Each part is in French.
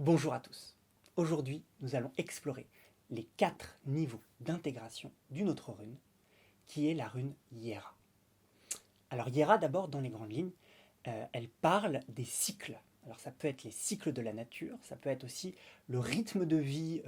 Bonjour à tous. Aujourd'hui, nous allons explorer les 4 niveaux d'intégration d'une autre rune, qui est la rune Hiera. Alors Hiera, d'abord, dans les grandes lignes, elle parle des cycles. Alors ça peut être les cycles de la nature, ça peut être aussi le rythme de vie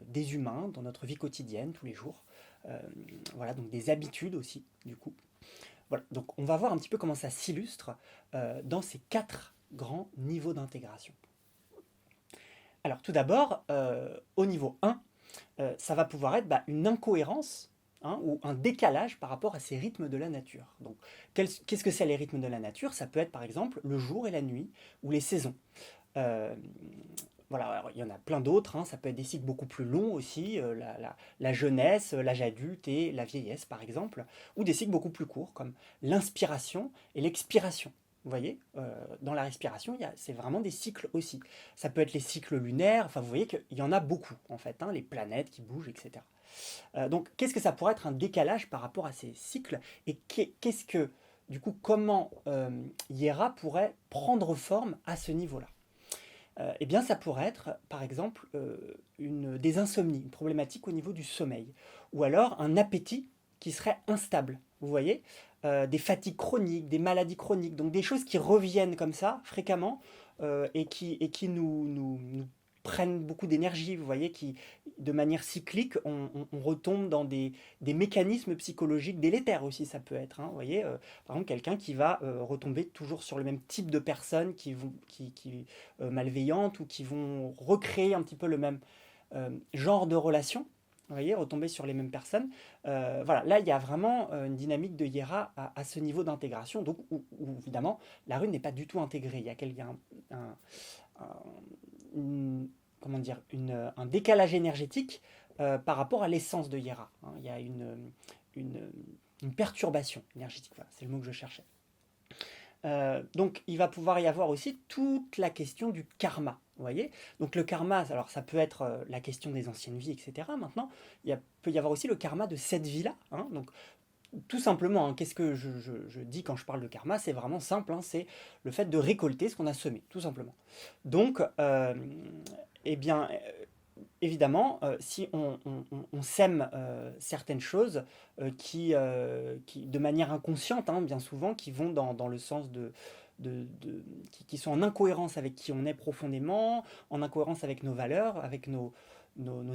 des humains dans notre vie quotidienne, tous les jours. Euh, voilà, donc des habitudes aussi, du coup. Voilà, donc on va voir un petit peu comment ça s'illustre dans ces 4 grands niveaux d'intégration. Alors tout d'abord, au niveau 1, ça va pouvoir être une incohérence, hein, ou un décalage par rapport à ces rythmes de la nature. Donc qu'est-ce que c'est les rythmes de la nature? Ça peut être par exemple le jour et la nuit, ou les saisons. Euh, voilà, alors, il y en a plein d'autres, hein, ça peut être des cycles beaucoup plus longs aussi, la jeunesse, l'âge adulte et la vieillesse par exemple, ou des cycles beaucoup plus courts comme l'inspiration et l'expiration. Vous voyez, dans la respiration, c'est vraiment des cycles aussi. Ça peut être les cycles lunaires, enfin vous voyez qu'il y en a beaucoup en fait, hein, les planètes qui bougent, etc. Donc qu'est-ce que ça pourrait être un décalage par rapport à ces cycles et qu'est-ce que, du coup, comment Hiera pourrait prendre forme à ce niveau-là? Eh bien, ça pourrait être, par exemple, des insomnies, une problématique au niveau du sommeil, ou alors un appétit qui serait instable. Vous voyez, des fatigues chroniques, des maladies chroniques, donc des choses qui reviennent comme ça fréquemment et qui nous prennent beaucoup d'énergie. Vous voyez, qui de manière cyclique, on retombe dans des mécanismes psychologiques délétères aussi. Ça peut être, hein, vous voyez, par exemple, quelqu'un qui va retomber toujours sur le même type de personnes malveillantes ou qui vont recréer un petit peu le même genre de relation. Vous voyez, retomber sur les mêmes personnes. Voilà, là, il y a vraiment une dynamique de Hiera à ce niveau d'intégration, donc où, évidemment, la rune n'est pas du tout intégrée. Il y a un- une- comment dire, un décalage énergétique par rapport à l'essence de Hiera, hein. Il y a une, une perturbation énergétique, voilà, c'est le mot que je cherchais. Donc il va pouvoir y avoir aussi toute la question du karma. Vous voyez, donc le karma, alors ça peut être la question des anciennes vies, etc. Maintenant, peut y avoir aussi le karma de cette vie-là, hein. Donc tout simplement, hein, qu'est-ce que je dis quand je parle de karma? C'est vraiment simple, hein, c'est le fait de récolter ce qu'on a semé, tout simplement. Donc, eh bien, évidemment, si on sème certaines choses de manière inconsciente, hein, bien souvent, qui vont dans le sens qui sont en incohérence avec qui on est profondément, en incohérence avec nos valeurs, avec nos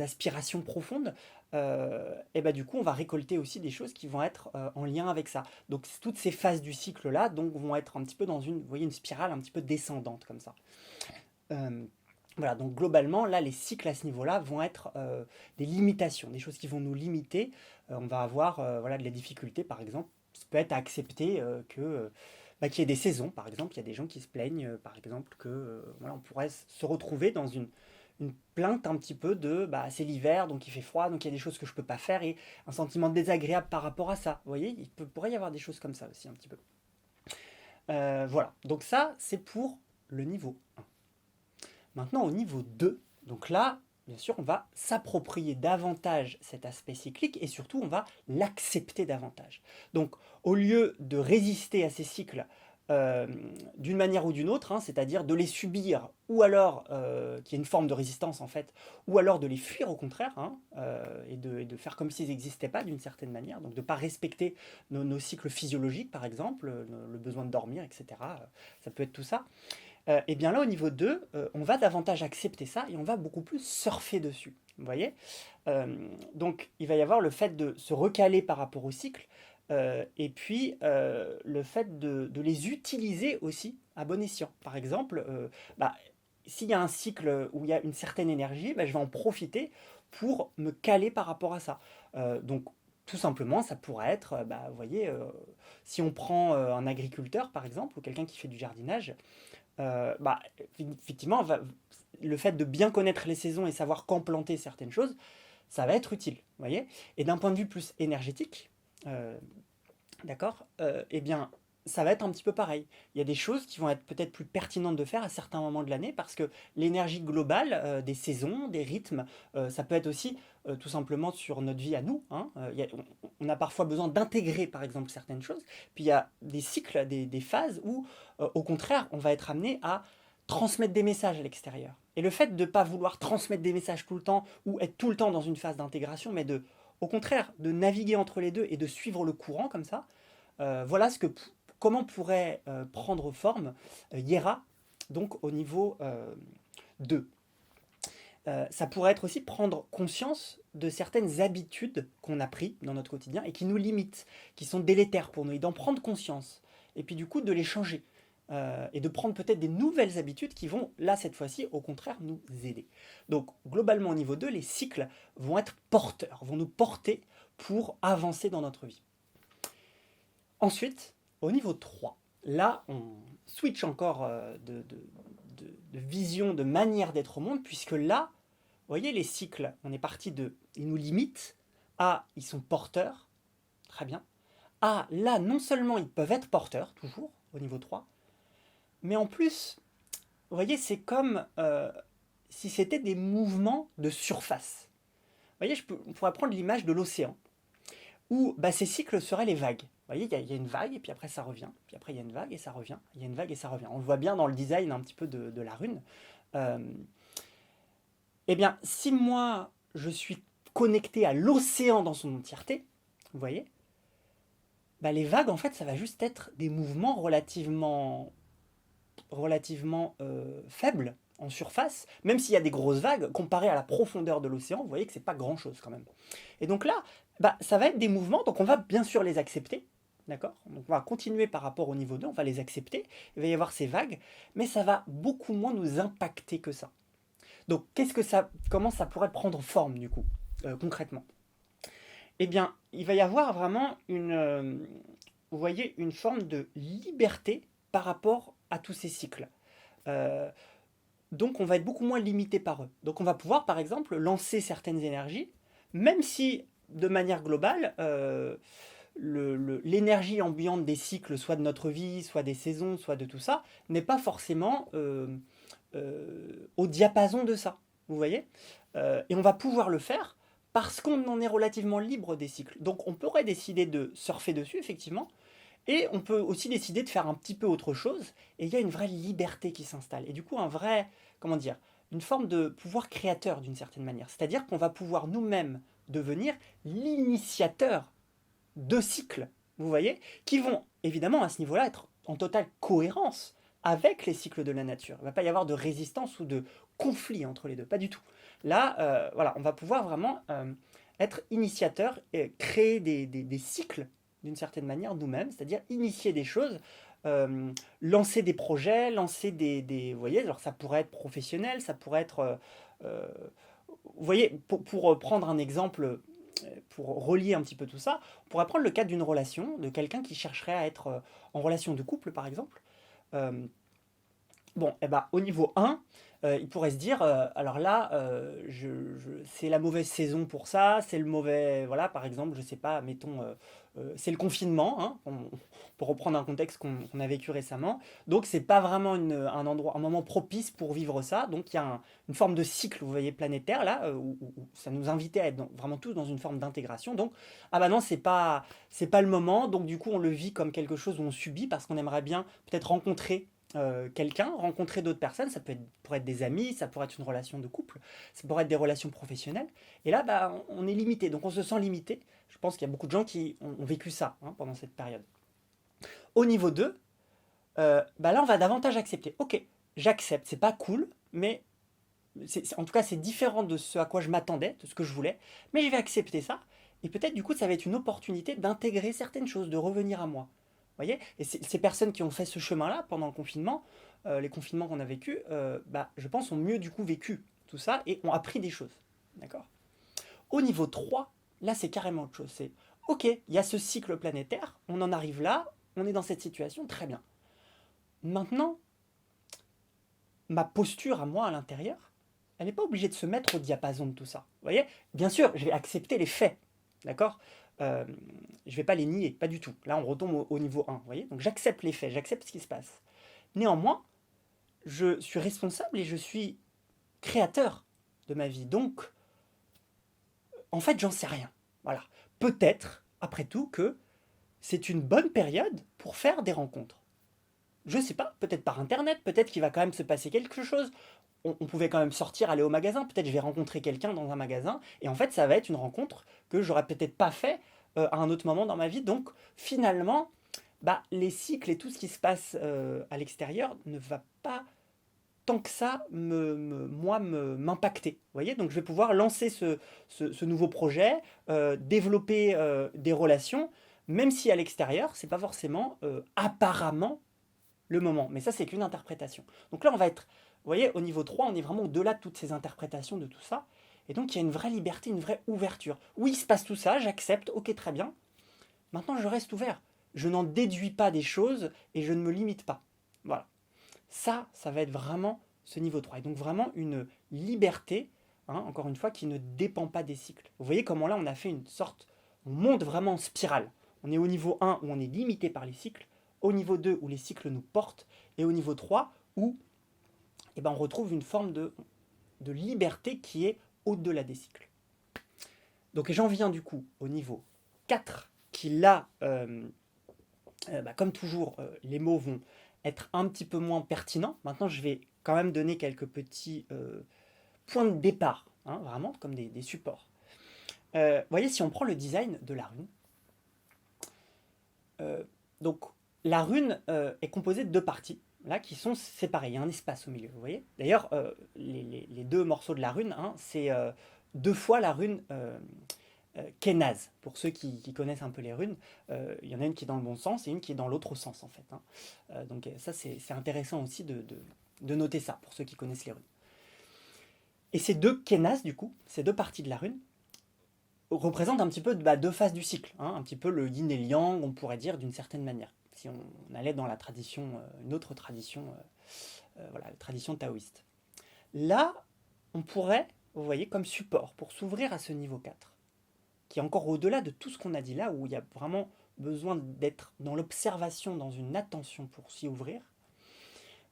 aspirations profondes, et ben du coup, on va récolter aussi des choses qui vont être en lien avec ça. Donc, toutes ces phases du cycle-là donc, vont être un petit peu dans vous voyez, une spirale un petit peu descendante comme ça. Euh, voilà, donc globalement, là, les cycles à ce niveau-là vont être des limitations, des choses qui vont nous limiter. On va avoir voilà, de la difficulté, par exemple, ça peut être à accepter qu'il y ait des saisons, par exemple. Il y a des gens qui se plaignent, par exemple, que voilà, on pourrait se retrouver dans une plainte un petit peu de c'est l'hiver, donc il fait froid, donc il y a des choses que je ne peux pas faire, et un sentiment désagréable par rapport à ça. Vous voyez, pourrait y avoir des choses comme ça aussi, un petit peu. Voilà, donc ça, c'est pour le niveau 1. Maintenant, au niveau 2, donc là, bien sûr, on va s'approprier davantage cet aspect cyclique et surtout, on va l'accepter davantage. Donc, au lieu de résister à ces cycles euh, d'une manière ou d'une autre, hein, c'est-à-dire de les subir, ou alors qu'il y ait une forme de résistance en fait, ou alors de les fuir au contraire, hein, et de faire comme s'ils n'existaient pas d'une certaine manière, donc de ne pas respecter nos cycles physiologiques par exemple, le besoin de dormir, etc. Ça peut être tout ça. Et bien là, au niveau 2, on va davantage accepter ça et on va beaucoup plus surfer dessus. Vous voyez. Donc, il va y avoir le fait de se recaler par rapport au cycle et puis le fait de les utiliser aussi à bon escient. Par exemple, s'il y a un cycle où il y a une certaine énergie, je vais en profiter pour me caler par rapport à ça. Donc, tout simplement, ça pourrait être, vous voyez, si on prend un agriculteur, par exemple, ou quelqu'un qui fait du jardinage, effectivement, le fait de bien connaître les saisons et savoir quand planter certaines choses, ça va être utile, vous voyez. Et d'un point de vue plus énergétique, euh, d'accord, eh bien, ça va être un petit peu pareil. Il y a des choses qui vont être peut-être plus pertinentes de faire à certains moments de l'année parce que l'énergie globale des saisons, des rythmes, ça peut être aussi tout simplement sur notre vie à nous, hein. On a parfois besoin d'intégrer par exemple certaines choses. Puis il y a des cycles, des phases où au contraire on va être amené à transmettre des messages à l'extérieur. Et le fait de ne pas vouloir transmettre des messages tout le temps ou être tout le temps dans une phase d'intégration, mais au contraire, de naviguer entre les deux et de suivre le courant comme ça, voilà comment pourrait prendre forme Hiera, donc au niveau 2. Ça pourrait être aussi prendre conscience de certaines habitudes qu'on a prises dans notre quotidien et qui nous limitent, qui sont délétères pour nous, et d'en prendre conscience. Et puis du coup, de les changer. Et de prendre peut-être des nouvelles habitudes qui vont, là, cette fois-ci, au contraire, nous aider. Donc, globalement, au niveau 2, les cycles vont être porteurs, vont nous porter pour avancer dans notre vie. Ensuite, au niveau 3, là, on switch encore de vision, de manière d'être au monde, puisque là, vous voyez, les cycles, on est parti de ils nous limitent, à ils sont porteurs, très bien, à là, non seulement ils peuvent être porteurs, toujours, au niveau 3, mais en plus, vous voyez, c'est comme si c'était des mouvements de surface. Vous voyez, on pourrait prendre l'image de l'océan, où bah, ces cycles seraient les vagues. Vous voyez, il y a une vague, et puis après ça revient, puis après il y a une vague et ça revient, il y a une vague et ça revient. On le voit bien dans le design un petit peu de la rune. Euh, eh bien, si moi, je suis connecté à l'océan dans son entièreté, vous voyez, bah, les vagues, en fait, ça va juste être des mouvements relativement faibles en surface, même s'il y a des grosses vagues, comparé à la profondeur de l'océan, vous voyez que c'est pas grand-chose quand même. Et donc là, bah, ça va être des mouvements, donc on va bien sûr les accepter, d'accord? Donc on va continuer par rapport au niveau 2, on va les accepter, il va y avoir ces vagues, mais ça va beaucoup moins nous impacter que ça. Donc comment ça pourrait prendre forme du coup, concrètement? Eh bien, il va y avoir vraiment vous voyez, une forme de liberté par rapport à tous ces cycles. Euh, donc on va être beaucoup moins limité par eux. Donc on va pouvoir par exemple lancer certaines énergies, même si de manière globale, l'énergie ambiante des cycles, soit de notre vie, soit des saisons, soit de tout ça, n'est pas forcément au diapason de ça. Vous voyez. Et on va pouvoir le faire parce qu'on en est relativement libre des cycles. Donc on pourrait décider de surfer dessus, effectivement, et on peut aussi décider de faire un petit peu autre chose, et il y a une vraie liberté qui s'installe. Et du coup, comment dire, une forme de pouvoir créateur d'une certaine manière. C'est-à-dire qu'on va pouvoir nous-mêmes devenir l'initiateur de cycles, vous voyez, qui vont évidemment à ce niveau-là être en totale cohérence avec les cycles de la nature. Il ne va pas y avoir de résistance ou de conflit entre les deux, pas du tout. Là, voilà, on va pouvoir vraiment être initiateur et créer des cycles d'une certaine manière nous-mêmes, c'est-à-dire initier des choses, lancer des projets, lancer vous voyez, alors ça pourrait être professionnel, ça pourrait être, euh, vous voyez, pour prendre un exemple, pour relier un petit peu tout ça, on pourrait prendre le cas d'une relation, de quelqu'un qui chercherait à être en relation de couple, par exemple. Euh, Bon, eh ben, au niveau 1, il pourrait se dire, alors là, c'est la mauvaise saison pour ça, c'est le mauvais, voilà, par exemple, je sais pas, mettons, c'est le confinement, hein, pour reprendre un contexte qu'on a vécu récemment, donc c'est pas vraiment un endroit, un moment propice pour vivre ça, donc il y a une forme de cycle, vous voyez, planétaire, là, où ça nous invitait à être vraiment tous dans une forme d'intégration, donc, ah bah non, c'est pas le moment, donc du coup, on le vit comme quelque chose où on subit, parce qu'on aimerait bien peut-être rencontrer quelqu'un, rencontrer d'autres personnes, pourrait être des amis, ça pourrait être une relation de couple, ça pourrait être des relations professionnelles. Et là, bah, on est limité, donc on se sent limité. Je pense qu'il y a beaucoup de gens qui ont vécu ça hein, pendant cette période. Au niveau 2, bah là, on va davantage accepter. Ok, j'accepte, c'est pas cool, mais en tout cas, c'est différent de ce à quoi je m'attendais, de ce que je voulais, mais je vais accepter ça. Et peut-être, du coup, ça va être une opportunité d'intégrer certaines choses, de revenir à moi. Vous voyez. Et ces personnes qui ont fait ce chemin-là pendant le confinement, les confinements qu'on a vécu, bah, je pense, ont mieux, du coup, vécu tout ça et ont appris des choses. D'accord. Au niveau 3, là, c'est carrément autre chose. C'est, ok, il y a ce cycle planétaire, on en arrive là, on est dans cette situation, très bien. Maintenant, ma posture à moi à l'intérieur, elle n'est pas obligée de se mettre au diapason de tout ça. Vous voyez. Bien sûr, je vais accepter les faits, d'accord. Je ne vais pas les nier, pas du tout. Là, on retombe au niveau 1, vous voyez. Donc j'accepte les faits, j'accepte ce qui se passe. Néanmoins, je suis responsable et je suis créateur de ma vie. Donc, en fait, j'en sais rien. Voilà. Peut-être, après tout, que c'est une bonne période pour faire des rencontres. Je sais pas, peut-être par internet, peut-être qu'il va quand même se passer quelque chose. On pouvait quand même sortir, aller au magasin, peut-être je vais rencontrer quelqu'un dans un magasin, et en fait ça va être une rencontre que j'aurais peut-être pas fait à un autre moment dans ma vie. Donc finalement, bah, les cycles et tout ce qui se passe à l'extérieur ne va pas tant que ça m'impacter. Vous voyez, donc je vais pouvoir lancer ce nouveau projet, développer des relations, même si à l'extérieur, c'est pas forcément apparemment le moment. Mais ça, c'est qu'une interprétation. Donc là, on va être, vous voyez, au niveau 3 on est vraiment au-delà de toutes ces interprétations, de tout ça. Et donc, il y a une vraie liberté, une vraie ouverture. Oui, il se passe tout ça, j'accepte, ok, très bien. Maintenant, je reste ouvert. Je n'en déduis pas des choses et je ne me limite pas. Voilà. Ça va être vraiment ce niveau 3. Et donc, vraiment une liberté, hein, encore une fois, qui ne dépend pas des cycles. Vous voyez comment là, on a fait une sorte. On monte vraiment en spirale. On est au niveau 1 où on est limité par les cycles, au niveau 2 où les cycles nous portent, et au niveau 3 où eh ben, on retrouve une forme de liberté qui est au-delà des cycles. Donc j'en viens du coup au niveau 4, qui là, bah, comme toujours, les mots vont être un petit peu moins pertinents. Maintenant, je vais quand même donner quelques petits points de départ, hein, vraiment comme des supports. Vous voyez, si on prend le design de la rune, euh, donc la rune est composée de deux parties, là, qui sont séparées. Il y a un espace au milieu, vous voyez. D'ailleurs, les deux morceaux de la rune, hein, c'est deux fois la rune Kenaz. Pour ceux qui connaissent un peu les runes, il y en a une qui est dans le bon sens et une qui est dans l'autre sens, en fait. Hein. Donc ça, c'est intéressant aussi de noter ça, pour ceux qui connaissent les runes. Et ces deux Kenaz, du coup, ces deux parties de la rune, représentent un petit peu bah, deux phases du cycle, hein, un petit peu le yin et le yang, on pourrait dire d'une certaine manière. Si on allait dans la tradition, une autre tradition, voilà, la tradition taoïste. Là, on pourrait, vous voyez, comme support pour s'ouvrir à ce niveau 4, qui est encore au-delà de tout ce qu'on a dit là, où il y a vraiment besoin d'être dans l'observation, dans une attention pour s'y ouvrir,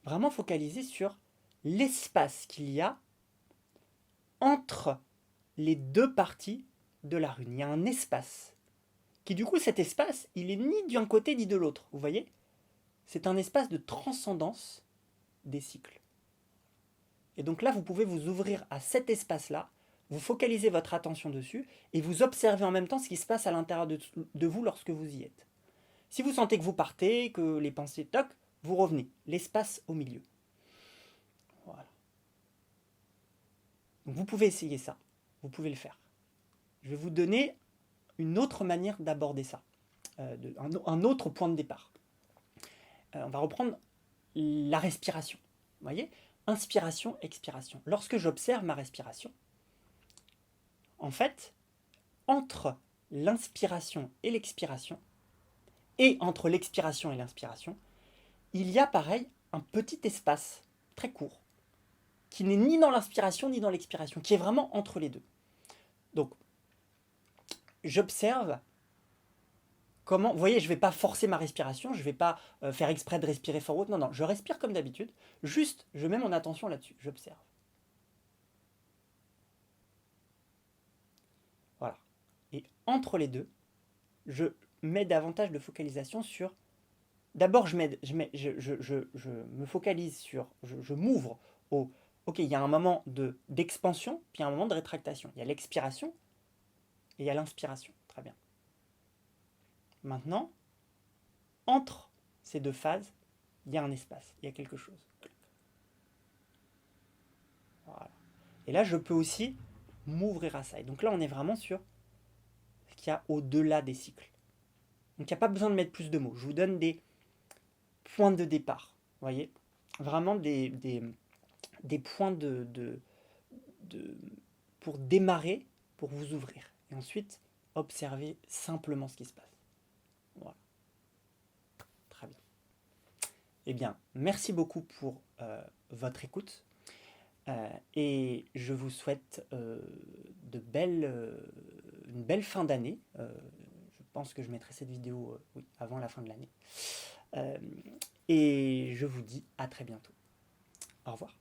vraiment focaliser sur l'espace qu'il y a entre les deux parties de la rune. Il y a un espace qui, du coup, cet espace, il est ni d'un côté ni de l'autre. Vous voyez? C'est un espace de transcendance des cycles. Et donc là, vous pouvez vous ouvrir à cet espace-là, vous focalisez votre attention dessus et vous observez en même temps ce qui se passe à l'intérieur de vous lorsque vous y êtes. Si vous sentez que vous partez, que les pensées toquent, vous revenez. L'espace au milieu. Voilà. Donc vous pouvez essayer ça. Vous pouvez le faire. Je vais vous donner une autre manière d'aborder ça. Un autre point de départ. On va reprendre la respiration. Vous voyez? Inspiration, expiration. Lorsque j'observe ma respiration, en fait, entre l'inspiration et l'expiration, et entre l'expiration et l'inspiration, il y a pareil un petit espace très court, qui n'est ni dans l'inspiration ni dans l'expiration, qui est vraiment entre les deux. Donc, j'observe comment. Vous voyez, je ne vais pas forcer ma respiration, je ne vais pas faire exprès de respirer fort haut. Non, non, je respire comme d'habitude. Juste, je mets mon attention là-dessus. J'observe. Voilà. Et entre les deux, je mets davantage de focalisation sur. D'abord, je me focalise sur. Je m'ouvre au. Ok, il y a un moment d'expansion, puis un moment de rétractation. Il y a l'expiration et il y a l'inspiration. Très bien. Maintenant, entre ces deux phases, il y a un espace, il y a quelque chose. Voilà. Et là, je peux aussi m'ouvrir à ça. Et donc là, on est vraiment sur ce qu'il y a au-delà des cycles. Donc il n'y a pas besoin de mettre plus de mots. Je vous donne des points de départ. Vous voyez? Vraiment des points de, pour démarrer, pour vous ouvrir. Et ensuite, observer simplement ce qui se passe. Voilà. Très bien. Eh bien, merci beaucoup pour votre écoute. Et je vous souhaite une belle fin d'année. Je pense que je mettrai cette vidéo oui, avant la fin de l'année. Et je vous dis à très bientôt. Au revoir.